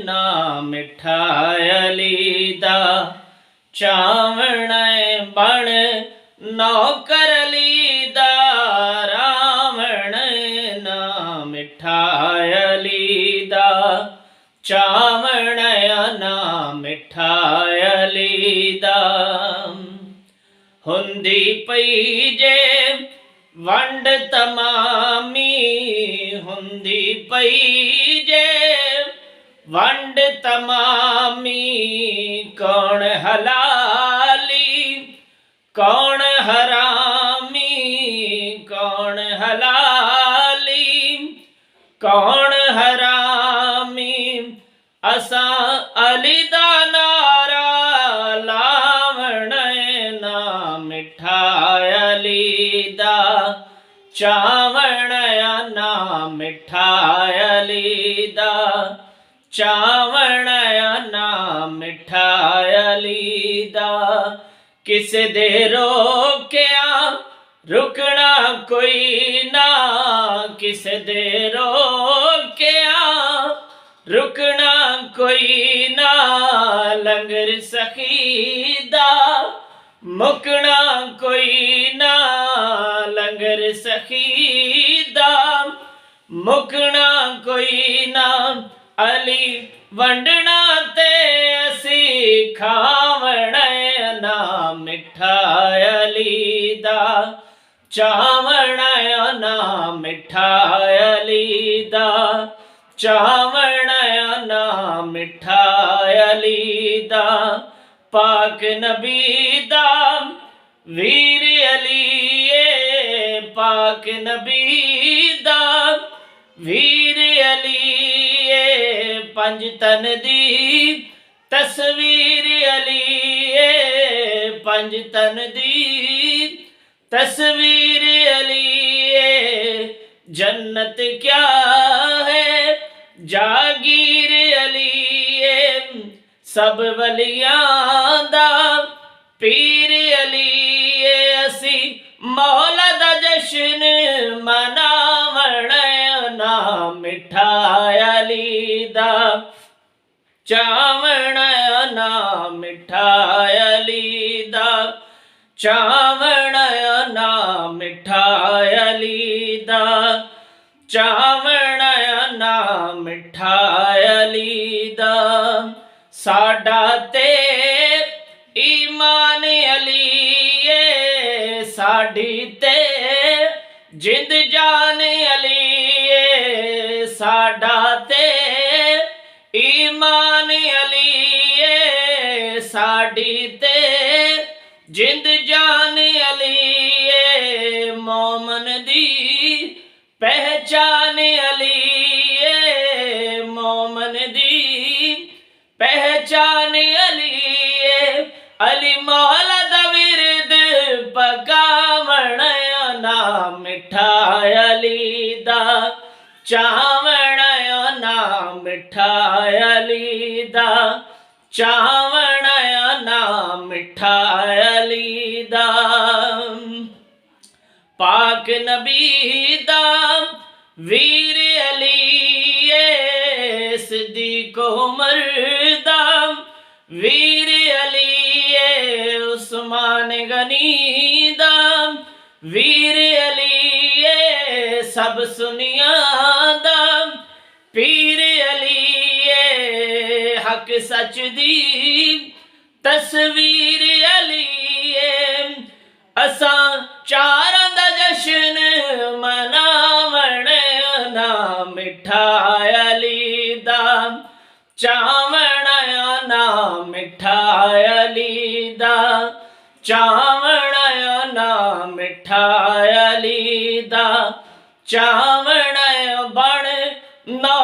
ना मिठा अली दा चावण बण नौकर अली दा रावण ना मिठा अली दा चावण ना मिठा अली दा हुंदी पई जे वंड तमामी हुंदी पई जे वंड तमामी कौन हलाली कौन हरामी कौन हलाली कौन हरामी असा अली दा नारा लावण ना मिठा अली दा चावण ना मिठा अली दा चावण ना मिठा अली दा किसे दे रोकिया रुकना कोई ना किसे दे रोकिया रुकना कोई ना लंगर सखीदा मुकना कोई ना लंगर सखीदा मुकना कोई ना अली वंडना ते असी खावण ना मिठा अली दा चावण ना मिठा अली दा चावण ना मिठा अली दा पाक नबी दा वीर अली पाक नबी दा वीर अली पंज तन दी तस्वीर अली पंज तन दी तस्वीर अली जन्नत क्या है जागीर अली सब वलियां दा पीर अली असी मौला दा जश्न मनावण ना मिठा अली दा चावण ना मिठा अली दा चावण ना मिठा अली दा चावण ना मिठा अली दा साडा ते ईमान अली साडी ते जिंद जान अली साडा ते ईमान अली साडी ते जिंद जान अली मोमन दी पहचान अली मोमन दी पहचान अली मौला दा विरद पकावण ना मिठा अली दा चावण ना मिठा अली दा चावण ना मिठा अली दा पाक नबी दा वीर अली सिद्दीक़ उमर दा वीर अली उस्मान गनी दा वीर अली सब सुनिया दा पीर अली हक सच दी तस्वीर अली असा चारां दा जश्न मनावण ना मिठा अली दा चावण ना मिठा अली दा चावण ना मिठा अली दा चावण बण नौ